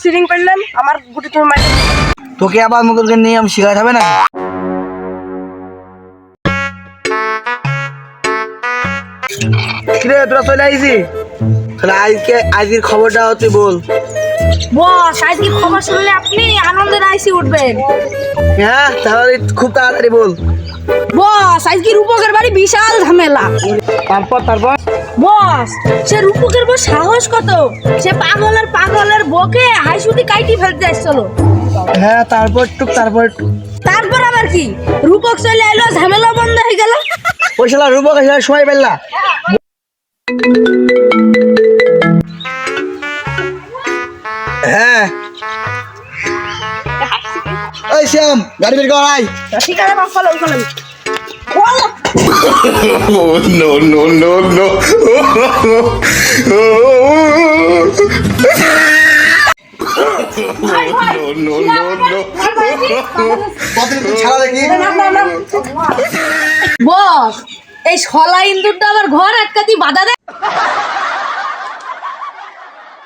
সিরিং করলেন আমার গুটি তুমি মারি তোকে আবার মুখের নিয়ম শিখাতে হবে না কিরে তোরা চলে আইছি তাহলে আজকের খবরটা তুই বল বস আজকে খবর শুনলে আপনি আনন্দের আইসি উঠবেন হ্যাঁ তাহলে খুব তাড়াতাড়ি বল বস আজকে রূপকের বাড়ি বিশাল ঝামেলা তারপর বস সে রূপকের বউ সাহস কত সে পাগলের বউকে হাইসুতি কাইটি ফেলতে আসছিল হ্যাঁ তারপর তারপর আবার কি রূপক চলে এলো ঝামেলা বন্ধ হয়ে গেল ওই শালা রূপক এসে সময় পেলা হ্যাঁ ওই শ্যাম গাড়ি বের কর আয় ঠিক আছে বাপ follow Oh, no, no, no, no. No, no, no, no. ছাড়া দেখি বস এই শলা ইন্দুরটা আবার ঘর আটকাতি বাধা দেয়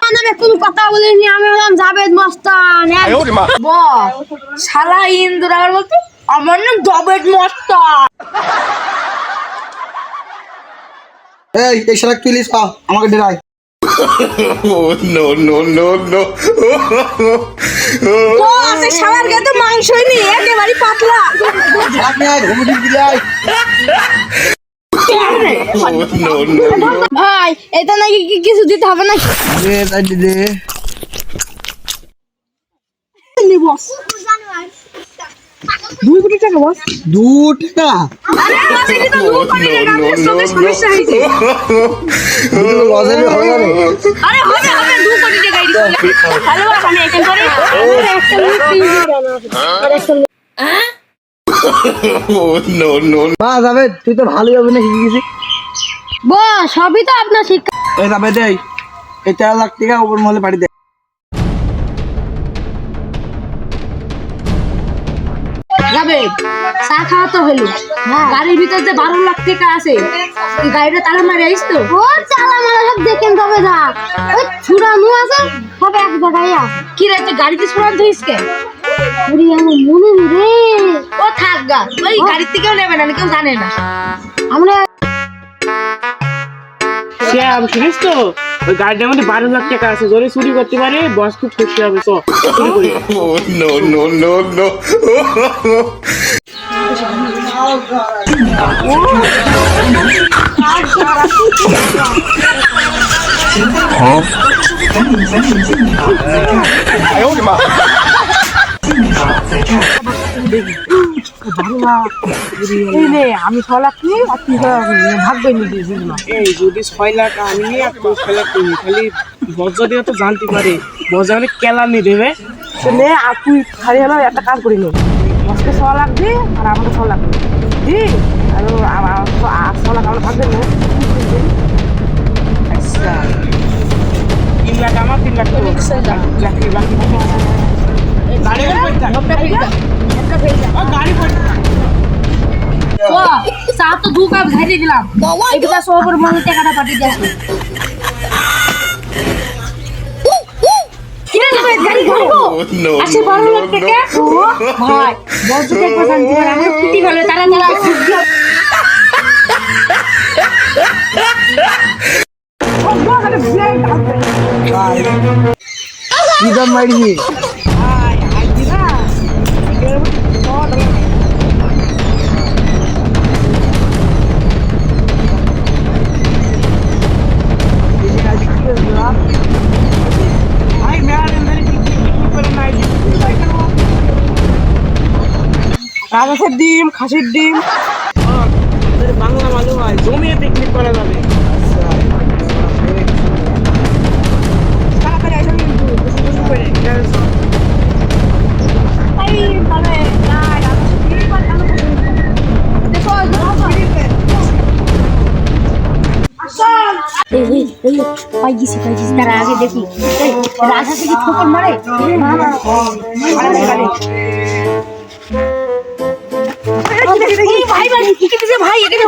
আমি কোনো কথা বলিনি আমি হলাম জাবেদ মস্তান বস শালা ইন্দুর আবার বলতে আমার নাম জাবেদ মস্তান এই শালা তুই লিস আমাকে dry Oh, no, no, no, no. বস এই শালার গায়ে তো মাংসই নেই একেবারে পাতলা আপনি আয় ঘুমুটি দিলে আয় Oh, no, no, no. ভাই এটা নাকি কিছু দিতে হবে না দে বস 2 কোটি টাকা বস 2 টাকা আরে বস এটা তো 2 কোটি টাকা আপনার সঙ্গে সমস্যা হয়েছে লজের হবে না আরে হবে 2 কোটি টাকা দিতে হ্যালো বস আমি এখান করে একটা minute Oh, no, no, no. বা যাবে তুই তো ভালোই হবে না শিখে গেছিস বস সবই তো আপনার শিক্ষা এই যাবে দে এই 4 লাখ টাকা উপর মহলে পাঠিয়ে দে যাবে চা খাওয়া তো হলো গাড়ির ভিতর যে 12 লাখ টাকা আছে এই গাড়িটা তালা মারে আইস তো ও তালা মারা সব দেখেন তবে যা ওই ছুড়ানো আছে সব এক জায়গায় কি রে তুই গাড়িতে ছুড়ান দিস কে পুরি আমার মনে রে ও থাক গা ওই গাড়ি থেকেও নেবে না কেউ জানে না আমরা শ্যাম শুনিস তো ওই গাড়িটার মধ্যে 12 লাখ টাকা আছে যদি চুরি করতে পারে বস খুব খুশি হবে তো চুরি করি Oh, no, no, no, no. এই নে আমি 6 লাখ নিয়ে আর তুই ভাগ করে নিয়ে দিস না এই যদি 6 লাখ আমি নিয়ে আর তুই 6 লাখ তুমি খালি বস যদি তো জানতে পারে বস জানে কেলানি দেবে তো নে আর তুই খালি হলো একটা কাজ করি নে বসকে 6 লাখ দি আর আমাকে 6 লাখ দি আর 6 লাখ আমরা ভাগ দেবো আচ্ছা 3 লাখ আমার 3 লাখ তোর লাখি লাখি গাড়ি ও চা তো 2 কাপ ঝাড়িয়ে দিলাম এটা সব উপর মনে টাকাটা পাঠিয়ে দিস Oh, no, আসে no, 12 লাখ no, টাকা ও ভাই বস যদি একবার জানতে পারে আমার ছুটি হলো তারা কি দাম মাইরি রাজহাঁসের ডিম খাসির ডিম বাংলা মালু হয় জমিয়ে পিকনিক করা যাবে পাই গেছি তারা আগে দেখি রাজা থেকে ঠোকর মারে ভাই ভাই ভাই এখানে